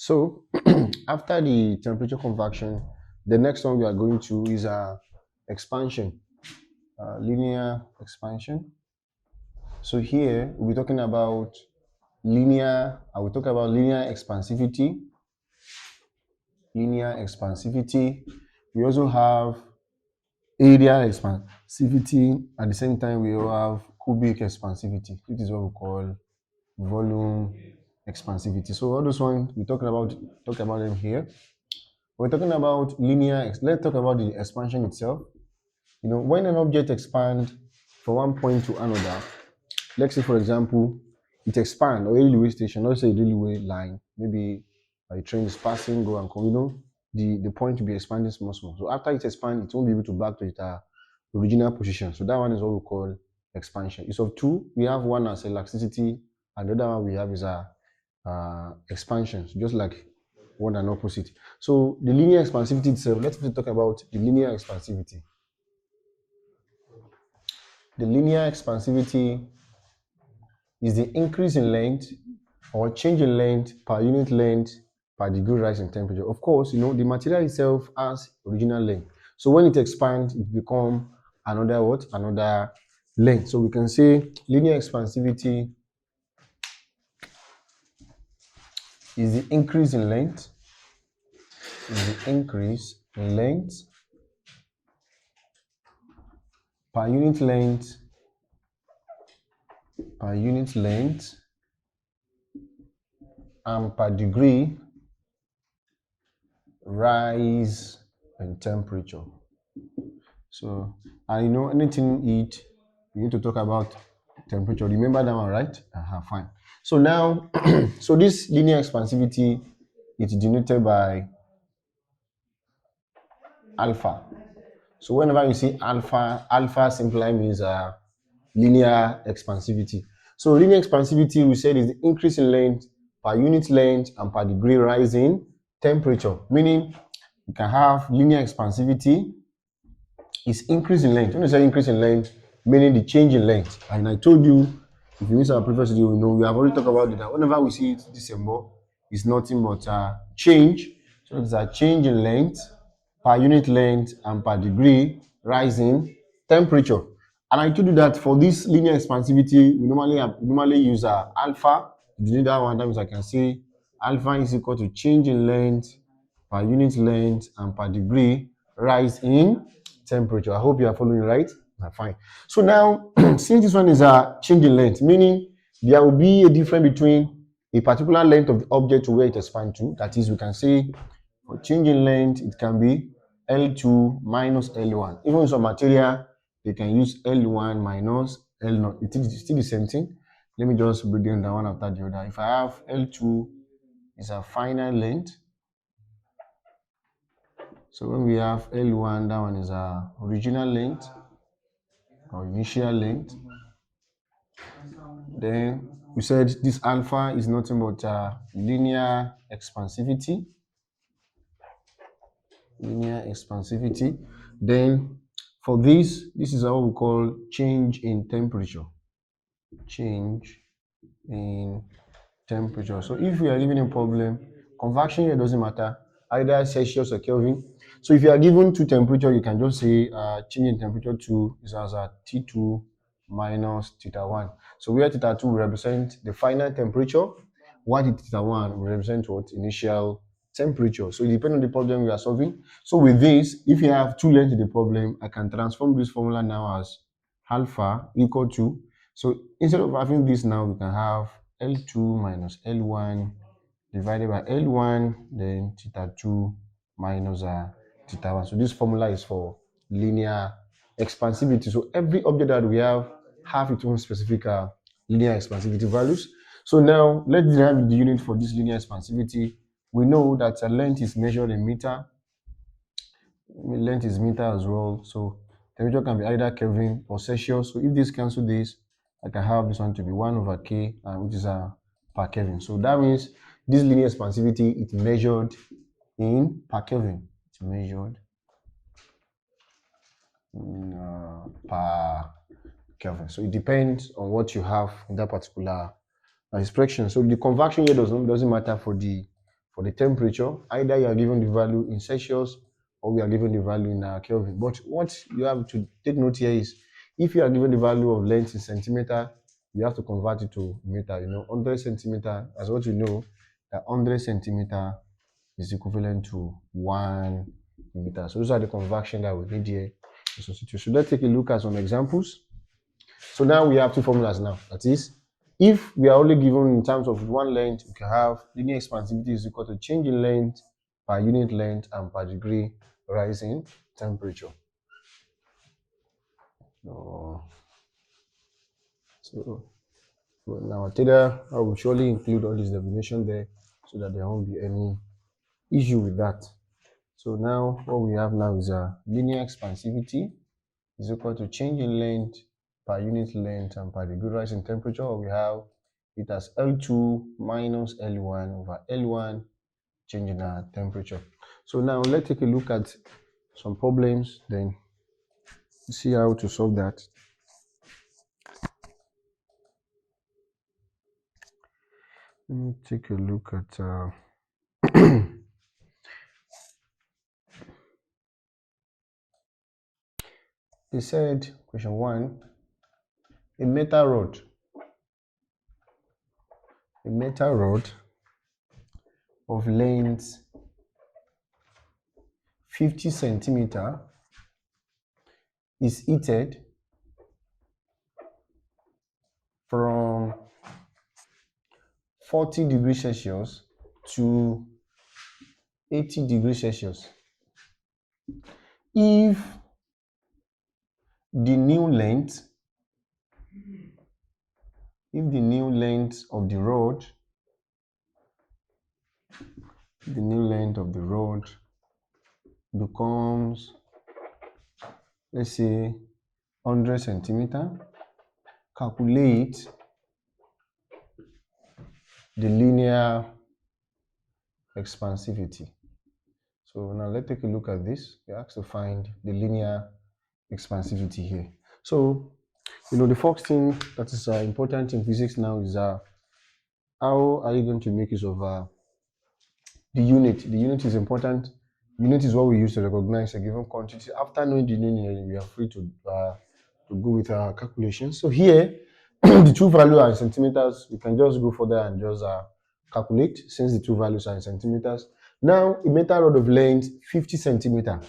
So after the temperature convection, the next one we are going to is expansion, linear expansion. So here we'll be talking about I will talk about linear expansivity. Linear expansivity. We also have area expansivity. At the same time, we will have cubic expansivity. This is what we call volume expansivity. So all those ones we talk about them here. We're talking about let's talk about the expansion itself. When an object expands from one point to another, let's say for example, it expands, or a railway station, let's say a railway line, maybe a train is passing, go and come, the point will be expanding small. So after it expands, it won't be able to back to its original position. So that one is what we call expansion. It's of two. We have one as elasticity, and the other one we have is expansion, just like one and opposite. So the linear expansivity itself, let's talk about the linear expansivity. The linear expansivity is the increase in length or change in length per unit length per degree rise in temperature. Of course, the material itself has original length. So when it expands, it becomes another length. So we can say linear expansivity is the increase in length. Per unit length and per degree rise in temperature. So, anything heat, you need to talk about temperature. Remember that one, right? Fine. So now, so this linear expansivity is denoted by alpha. So whenever you see alpha simply means linear expansivity. So linear expansivity, we said, is the increase in length per unit length and per degree rise in temperature. Meaning, you can have linear expansivity is increase in length. When you say increase in length, meaning the change in length. And I told you, if you miss our previous video, we have already talked about it. That whenever we see it, this symbol is nothing but change. So it's a change in length per unit length and per degree rise in temperature. And I told you that for this linear expansivity, we normally use alpha. To do that one, that means I can say alpha is equal to change in length per unit length and per degree rise in temperature. I hope you are following, right? Fine. So now, since this one is a change in length, meaning there will be a difference between a particular length of the object to where it expands to. That is, we can say for change in length, it can be L2 minus L1. Even in some material, they can use L1 minus L0. It is still the same thing. Let me just break down that one after the other. If I have L2 is a final length. So when we have L1, that one is our original length or initial length. Then we said this alpha is nothing but linear expansivity. Then for this is what we call change in temperature. So if we are given a problem, convection here doesn't matter, either Celsius or Kelvin. So if you are given two temperature, you can just say change in temperature 2 is as T2 minus θ1. So where θ2 will represent the final temperature, while θ1 will represent what? Initial temperature. So it depends on the problem we are solving. So with this, if you have two lengths in the problem, I can transform this formula now as alpha equal to, so instead of having this now, we can have L2 minus L1 divided by L1, then θ2 minus θ1. So this formula is for linear expansivity. So every object that we have its own specific linear expansivity values. So now let's derive the unit for this linear expansivity. We know that length is measured in meter. Length is meter as well. So temperature can be either Kelvin or Celsius. So if this cancel this, I can have this one to be 1 over K, which is per Kelvin. So that means this linear expansivity is measured in per Kelvin. It's measured in, per Kelvin. So it depends on what you have in that particular expression. So the conversion here doesn't matter for the for the temperature. Either you are given the value in Celsius or we are given the value in Kelvin. But what you have to take note here is, if you are given the value of length in centimeter, you have to convert it to meter. 100 centimeter, as what you know, that 100 centimeter is equivalent to 1 meter. So those are the conversion that we need here to substitute. So let's take a look at some examples. So now we have two formulas now. That is, if we are only given in terms of one length, we can have linear expansivity is equal to change in length per unit length and per degree rise in temperature. So now Taylor, I will surely include all this definition there so that there won't be any issue with that. So now what we have now is a linear expansivity is equal to change in length per unit length and per degree rise in temperature. We have it as L2 minus L1 over L1 change in our temperature. So now let's take a look at some problems, then see how to solve that. Let me take a look at they said, question 1, a metal rod of length 50 centimeter is heated from 40 degrees Celsius to 80 degrees Celsius. If the new length of the rod becomes, let's say, 100 centimeter, calculate the linear expansivity. So now let's take a look at this. We have to find the linear expansivity here. So, the first thing that is important in physics now is how are you going to make use of the unit? The unit is important. Unit is what we use to recognize a given quantity. After knowing the unit, we are free to go with our calculations. So here, the two values are in centimeters. We can just go further and just calculate, since the two values are in centimeters. Now, a metal rod of length 50 centimeter.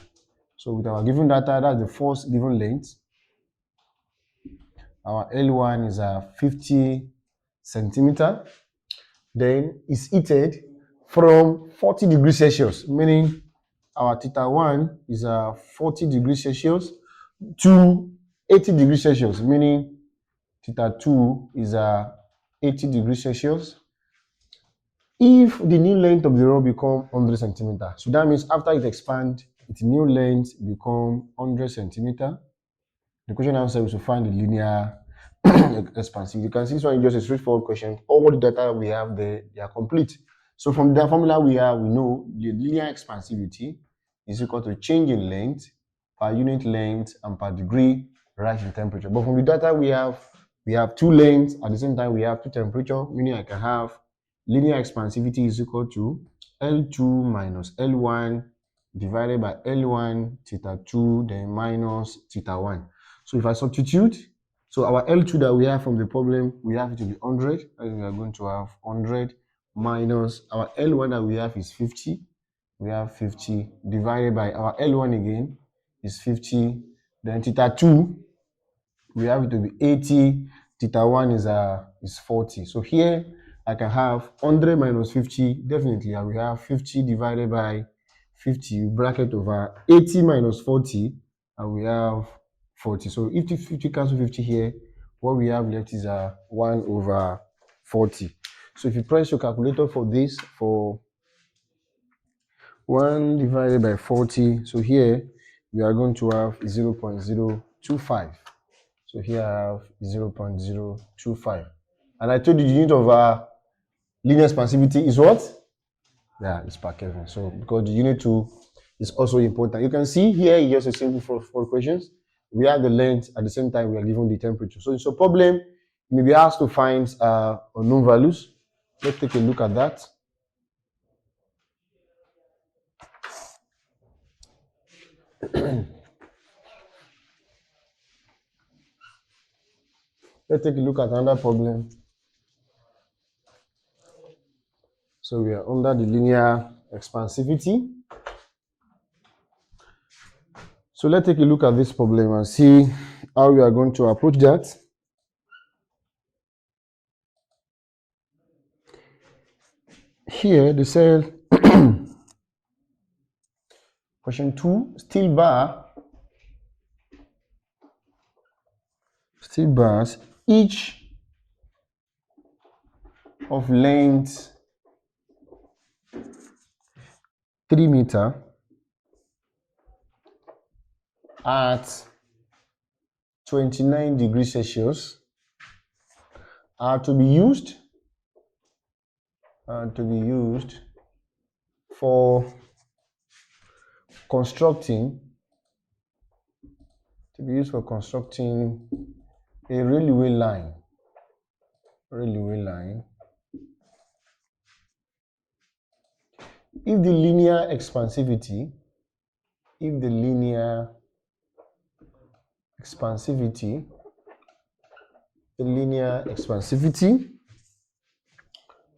So with our given data, that's the first given length. Our L1 is 50 centimeter. Then it's heated from 40 degrees Celsius, meaning our theta 1 is 40 degrees Celsius to 80 degrees Celsius, meaning theta 2 is 80 degrees Celsius. If the new length of the rod become 100 centimeter, so that means after it expands, its new length become 100 centimeter. The question now says to find the linear expansivity. You can see this one is just a straightforward question. All the data we have there, they are complete. So from the formula we know the linear expansivity is equal to change in length per unit length and per degree rise in temperature. But from the data we have two lengths at the same time we have two temperature, meaning I can have linear expansivity is equal to L2 minus L1 divided by L1 theta 2 then minus theta 1. So if I substitute, so our L2 that we have from the problem, we have it to be 100, and we are going to have 100 minus our L1 that we have is 50. We have 50 divided by our L1 again is 50. Then theta 2, we have it to be 80. Theta 1 is 40. So here I can have 100 minus 50. Definitely, I will have 50 divided by 50 bracket over 80 minus 40, and we have 40. So if the 50 cancel 50 here, what we have left is 1 over 40. So if you press your calculator for this, for 1 divided by 40, so here we are going to have 0.025. So here I have 0.025. And I told you the unit of linear expansivity is what? Yeah, it's per Kelvin. So because the unit 2 is also important. You can see here, just a simple four questions. We have the length, at the same time we are given the temperature. So it's a problem, you may be asked to find unknown values. Let's take a look at that. Let's take a look at another problem. So we are under the linear expansivity. So let's take a look at this problem and see how we are going to approach that. Here they said question 2, steel bars, each of length 3 meter at 29 degrees Celsius are to be used for constructing a railway line. If the linear expansivity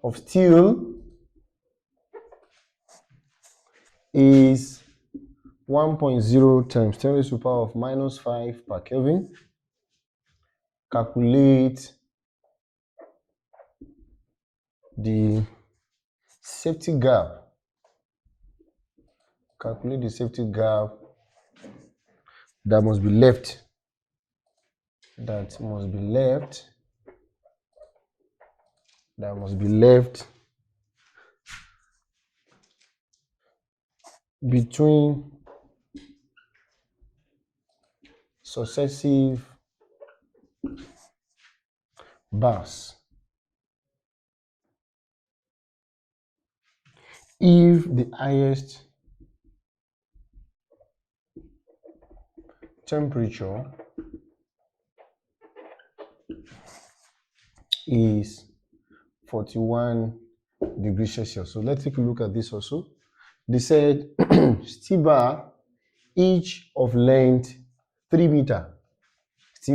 of steel is 1.0 times 10 raised to the power of minus 5 per Kelvin, calculate the safety gap. That must be left between successive bars if the highest temperature is 41 degrees Celsius. So let's take a look at this also. They said steel bar each of length 3 meter. So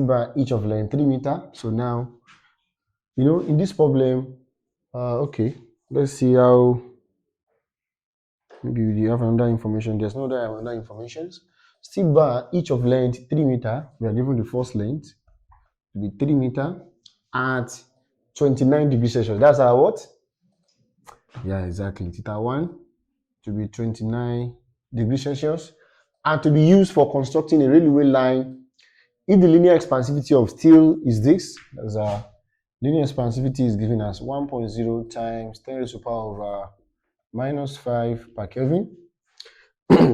now, in this problem, okay, let's see how maybe we have another information. There's no other information. Steel bar each of length 3 meter. We are given the first length to be 3 meter at 29 degrees Celsius. That's our what? Yeah, exactly. Theta 1 to be 29 degrees Celsius and to be used for constructing a railway line. If the linear expansivity of steel is this, as our linear expansivity is given as 1.0 times 10 raised to the power of minus 5 per Kelvin.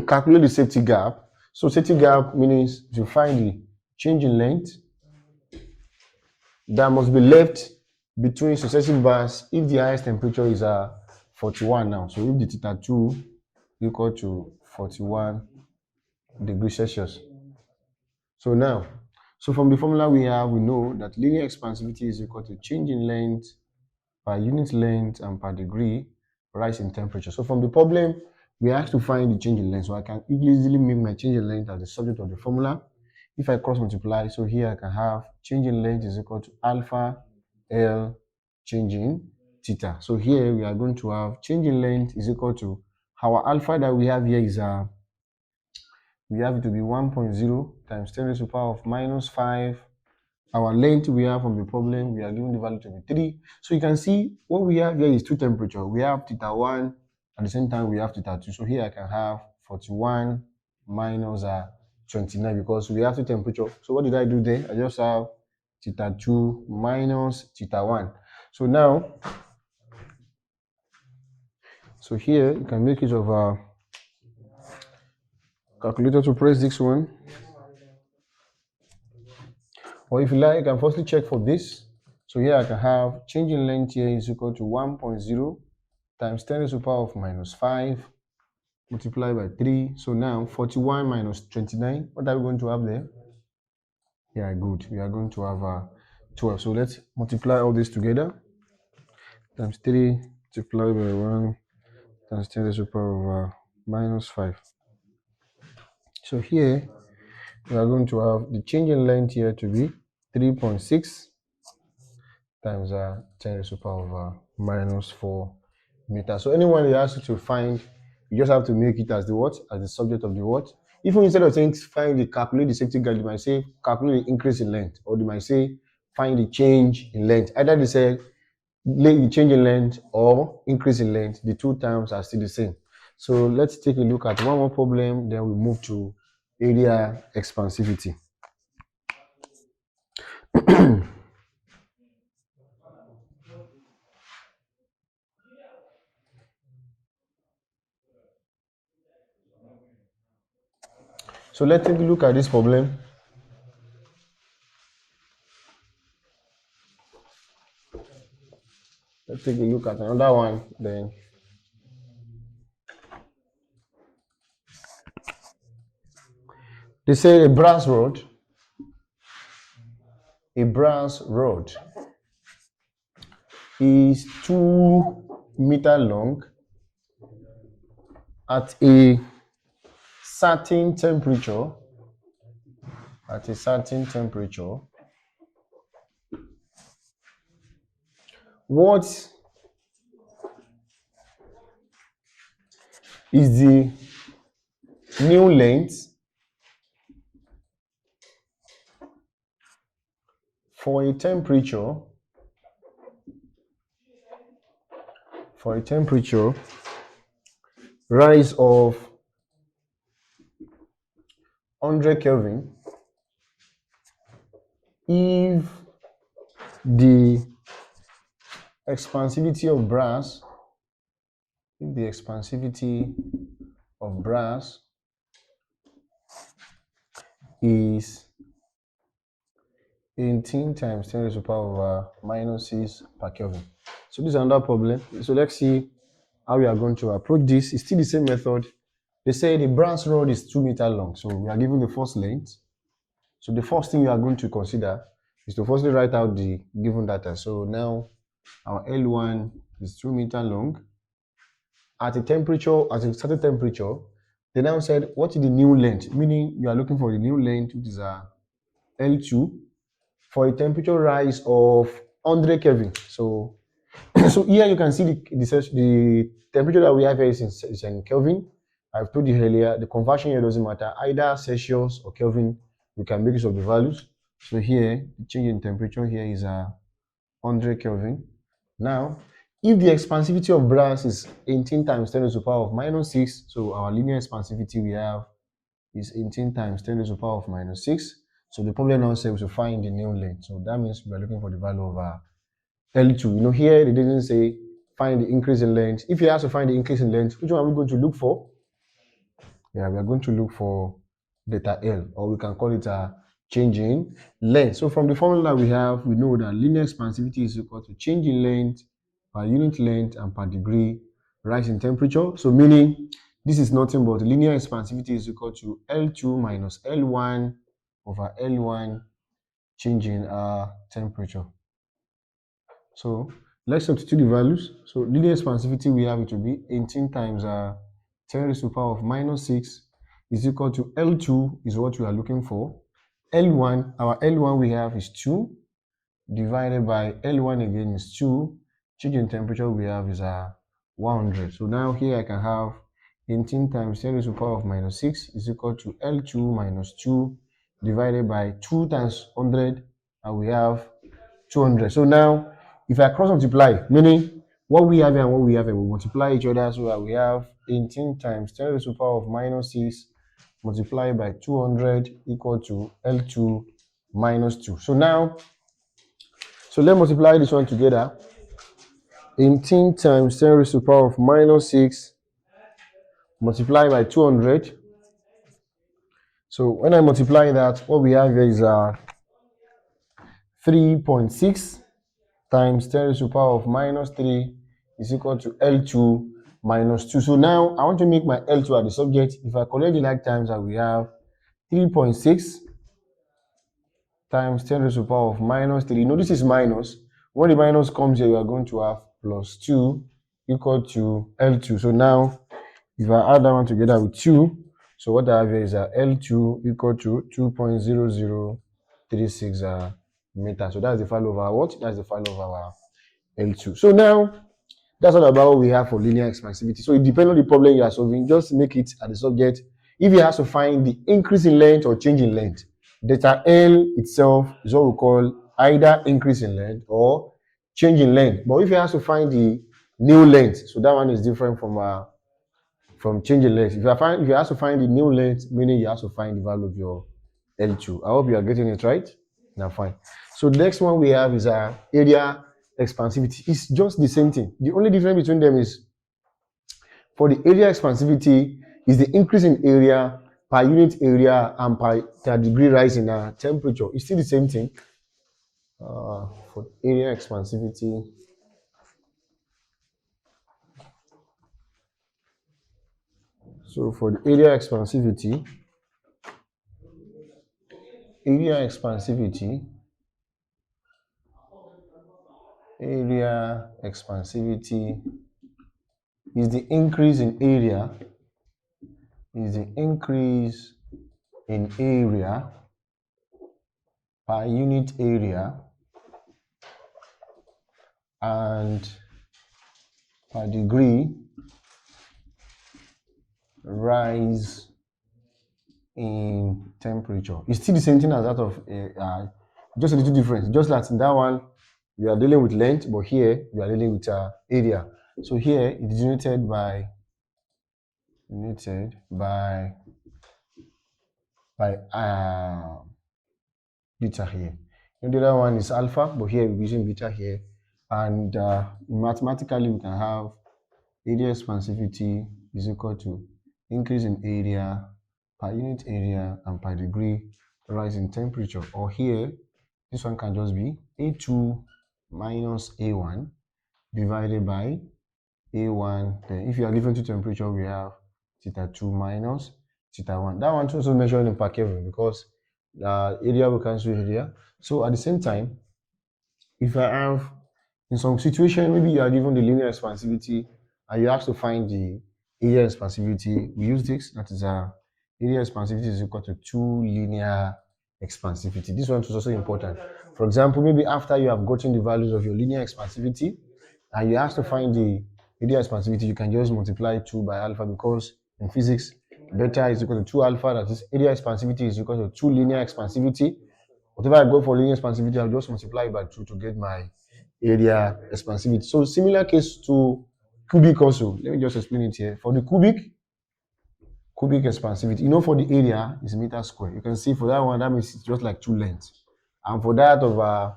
Calculate the safety gap. So safety gap means to find the change in length that must be left between successive bars if the highest temperature is 41 now. So if the theta 2 equal to 41 degrees Celsius. So from the formula we know that linear expansivity is equal to change in length per unit length and per degree rise in temperature. So from the problem, we have to find the change in length. So I can easily make my change in length as the subject of the formula. If I cross multiply, so here I can have change in length is equal to alpha L change in theta. So here we are going to have change in length is equal to our alpha that we have here is we have it to be 1.0 times 10 raised to the power of minus 5. Our length we have from the problem, we are given the value to be 3. So you can see what we have here is two temperatures. We have theta 1, at the same time we have theta 2. So here I can have 41 minus 29 because we have two temperatures. So what did I do there? I just have theta 2 minus theta 1. So now, so here you can make use of our calculator to press this one. Or if you like, you can firstly check for this. So here I can have change in length here is equal to 1.0 times 10 raised to the power of minus 5 multiplied by 3. So now 41 minus 29, what are we going to have there? Yeah, good. We are going to have 12. So let's multiply all this together. Times 3 multiplied by 1 times 10 raised to the power of minus 5. So here we are going to have the change in length here to be 3.6 times 10 raised to the power of minus 4 meters. So anyone they ask you to find, you just have to make it as the what? As the subject of the what? Even instead of saying calculate the safety guard, they might say calculate the increase in length, or they might say find the change in length. Either they say the change in length or increase in length, the two terms are still the same. So let's take a look at one more problem, then we move to area expansivity. So let's take a look at this problem. Let's take a look at another one then. They say a brass rod is 2 meters long at a certain temperature. What is the new length for a temperature rise of 100 Kelvin if the expansivity of brass is 18 times 10 raised to the power of minus 6 per Kelvin. So this is another problem. So let's see how we are going to approach this. It's still the same method. They say the brass rod is 2 meters long. So we are given the first length. So the first thing we are going to consider is to firstly write out the given data. So now our L1 is 2 meters long. At a certain temperature, they now said, what is the new length? Meaning you are looking for the new length, which is L2, for a temperature rise of 100 Kelvin. So here you can see the temperature that we have here is in Kelvin. I've told you earlier, the conversion here doesn't matter. Either Celsius or Kelvin, we can make use of the values. So here, the change in temperature here is 100 Kelvin. Now, if the expansivity of brass is 18 times 10 to the power of minus 6, so our linear expansivity we have is 18 times 10 to the power of minus 6. So the problem now says to find the new length. So that means we are looking for the value of L2. You know, here they didn't say find the increase in length. If you have to find the increase in length, which one are we going to look for? Yeah, we are going to look for delta L, or we can call it a change in length. So from the formula we have, we know that linear expansivity is equal to change in length per unit length and per degree rise in temperature. So meaning this is nothing but linear expansivity is equal to L2 minus L1 over L1 change in temperature. So let's substitute the values. So linear expansivity we have it to be 18 times 10 raised to the power of minus 6 is equal to L2 is what we are looking for. L1, our L1 we have is 2 divided by L1 again is 2. Change in temperature we have is 100. So now here I can have 18 times 10 raised to the power of minus 6 is equal to L2 minus 2 divided by 2 times 100, and we have 200. So now if I cross multiply, meaning what we have here and what we have here, we multiply each other, so that we have 18 times 10 raised to the power of minus 6 multiplied by 200 equal to L2 minus 2. So now, let's multiply this one together. 18 times 10 raised to the power of minus 6 multiplied by 200. So when I multiply that, what we have here is 3.6 times 10 raised to the power of minus 3 is equal to L2 minus 2. So now I want to make my L2 at the subject. If I collect the like times, that we have 3.6 times 10 raised to the power of minus 3. You know, this is minus. When the minus comes here, we are going to have plus 2 equal to L2. So now, if I add that one together with 2, So what I have here is L2 equal to 2.0036 meters. So that's the value of our what? That's the value of our L2. So now that's all about what we have for linear expansivity. So it depends on the problem you are solving. Just make it at the subject. If you have to find the increase in length or change in length, delta L itself is what we call either increase in length or change in length. But if you have to find the new length, so that one is different from change in length. If you have to find the new length, meaning you have to find the value of your L2. I hope you are getting it right. Now fine. So the next one we have is area expansivity. It's just the same thing. The only difference between them is for the area expansivity is the increase in area per unit area and per degree rise in temperature. It's still the same thing. For area expansivity, so for the area expansivity is the increase in area per unit area and per degree rise in temperature. It's still the same thing as that of just a little difference. Just like in that one, we are dealing with length, but here we are dealing with area. So here it is denoted by beta here. And the other one is alpha, but here we're using beta here. And mathematically, we can have area expansivity is equal to increase in area per unit area and per degree rise in temperature. Or here, this one can just be A2 minus A1 divided by A1. Then if you are given to temperature, we have theta 2 minus theta 1. That one also measured in per Kelvin because the area will cancel area. So at the same time, if I have in some situation, maybe you are given the linear expansivity and you have to find the area expansivity, we use this. That is area expansivity is equal to 2 linear expansivity. This one is also important. For example, maybe after you have gotten the values of your linear expansivity and you have to find the area expansivity, you can just multiply 2 by alpha because in physics, beta is equal to 2 alpha. That is area expansivity is equal to 2 linear expansivity. Whatever I go for linear expansivity, I'll just multiply it by 2 to get my area expansivity. So similar case to cubic also. Let me just explain it here. For the cubic expansivity, for the area is meter square. You can see for that one, that means it's just like 2 lengths. And for that of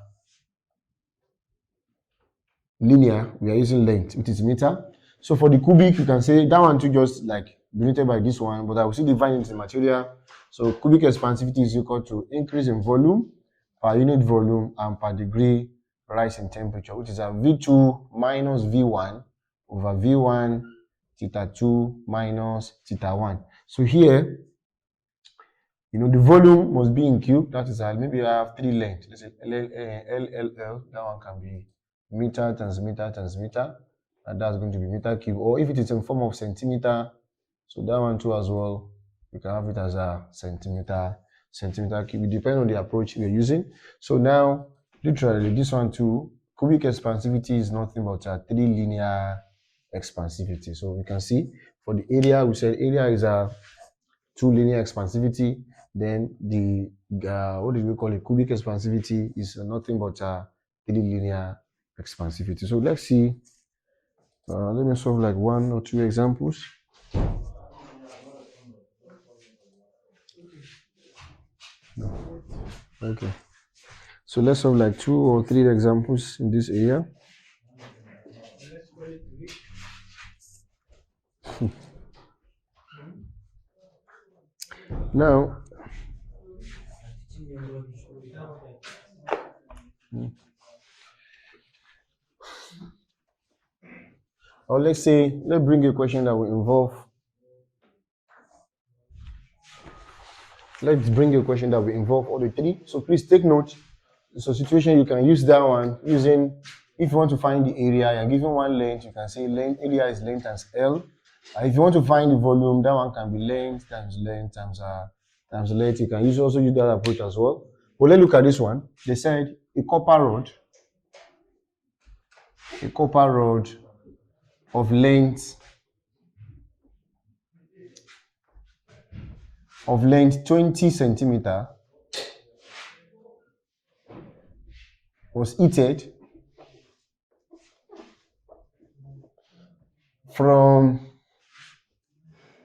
linear, we are using length, which is meter. So for the cubic, you can say that one too just like denoted by this one, but I will still divide into material. So cubic expansivity is equal to increase in volume per unit volume and per degree rise in temperature, which is a V2 minus V1 over V1 theta 2 minus theta 1. So here, the volume must be in cube. That is maybe I have 3 lengths. Let's say LLL. That one can be meter times meter times meter. And that's going to be meter cube. Or if it is in form of centimeter, so that one too as well, we can have it as a centimeter cube. It depends on the approach we are using. So now, literally, this one too, cubic expansivity is nothing but a 3 linear expansivity. So we can see for the area, we said area is a 2 linear expansivity. Then the what do we call it? Cubic expansivity is nothing but a 3 linear expansivity. So let's see. Let me solve like 1 or 2 examples. Okay. So let's solve like 2 or 3 examples in this area. Now, or let's bring a question that will involve. Let's bring a question that will involve all the 3. So please take note. So situation, you can use that one using, if you want to find the area, you're given one length, you can say area is length times L. If you want to find the volume, that one can be length times length. You can also use that approach as well. But let's look at this one. They said a copper rod of length 20 centimeter was heated from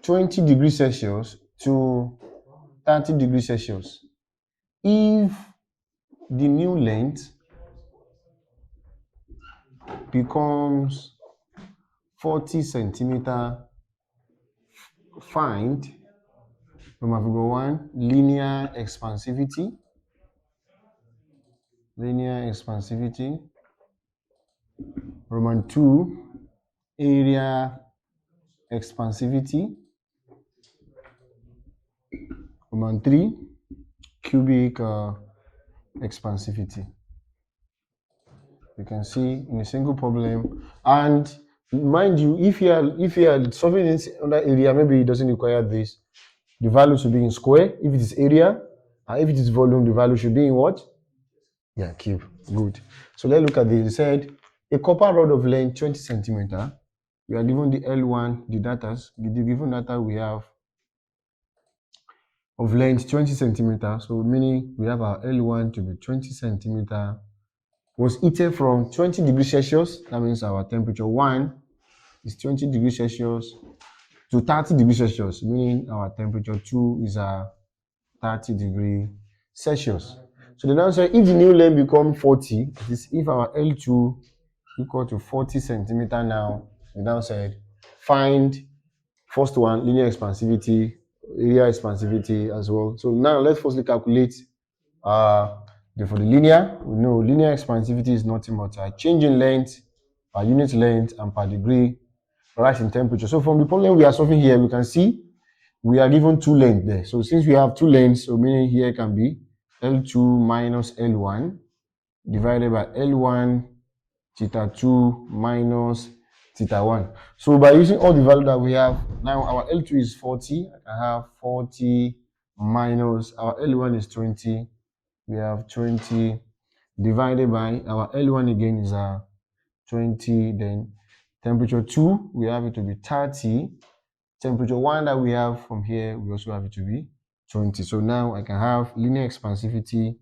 20 degrees Celsius to 30 degrees Celsius. If the new length becomes 40 centimeter, find number figure 1 linear expansivity, Roman 2 area expansivity, Roman 3 cubic expansivity. You can see in a single problem, and mind you, if you are solving this under area, maybe it doesn't require this. The value should be in square if it is area, and if it is volume, the value should be in what? Yeah, cube. Good. So let's look at this. It said a copper rod of length 20 centimeter. We are given the L1, the given data we have of length 20 centimeter. So meaning we have our L1 to be 20 centimeter. Was heated from 20 degrees Celsius. That means our temperature 1 is 20 degrees Celsius to 30 degrees Celsius, meaning our temperature 2 is 30 degrees Celsius. So they now say if the new length becomes 40, that is if our L2 equal to 40 centimeter now, we now said find first one, linear expansivity, area expansivity as well. So now let's firstly calculate for the linear. We know linear expansivity is nothing but a change in length per unit length and per degree rise in temperature. So from the problem we are solving here, we can see we are given two lengths there. So since we have two lengths, so meaning here can be L2 minus L1 divided by L1 theta 2 minus theta 1. So by using all the value that we have, now our L2 is 40. I can have 40 minus our L1 is 20. We have 20 divided by our L1 again is 20. Then temperature 2, we have it to be 30. Temperature 1 that we have from here, we also have it to be 20. So now I can have linear expansivity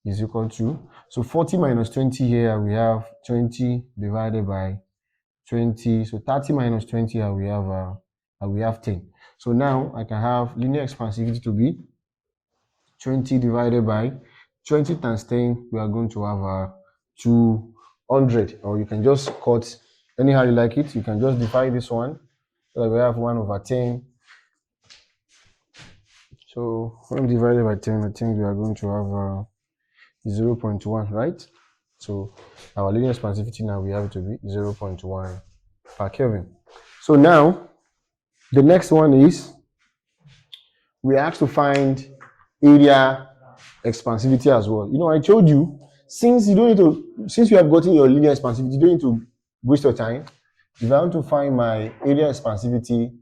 is equal to, so 40 minus 20 here, we have 20 divided by 20. So 30 minus 20 here, we have 10. So now I can have linear expansivity to be 20 divided by 20 times 10, we are going to have 200. Or you can just cut anyhow you like it. You can just divide this one. So we have 1 over 10. So when divided by 10, I think we are going to have 0.1, right? So our linear expansivity now we have it to be 0.1 per Kelvin. So now the next one is we have to find area expansivity as well. You know, I told you since you have gotten your linear expansivity, you don't need to waste your time. If I want to find my area expansivity,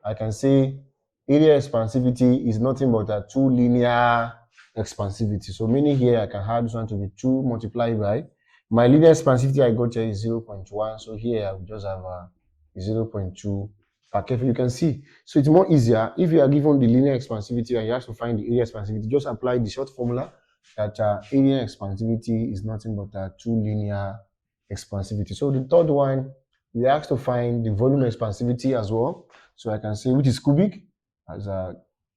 I can say area expansivity is nothing but a 2 linear expansivity. So meaning here I can have this one to be 2 multiplied by my linear expansivity I got here is 0.1. So here I will just have 0.2 per Kelvin. You can see. So it's more easier if you are given the linear expansivity and you have to find the area expansivity. Just apply the short formula that area expansivity is nothing but a 2 linear expansivity. So the third one, we have to find the volume expansivity as well. So I can say which is cubic as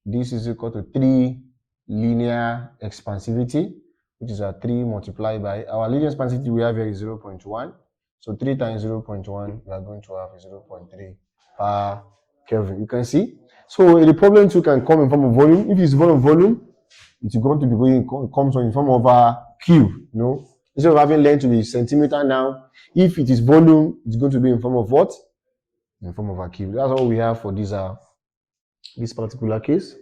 this is equal to 3 linear expansivity, which is 3 multiplied by our linear expansivity we have here is 0.1. So 3 times 0.1, we are going to have 0.3 per Kelvin. You can see. So the problem too can come in form of volume. If it's volume, it's going to be comes in form of a cube. You know, instead of having length to be centimeter now, if it is volume, it's going to be in form of what? In form of a cube. That's all we have for this particular case.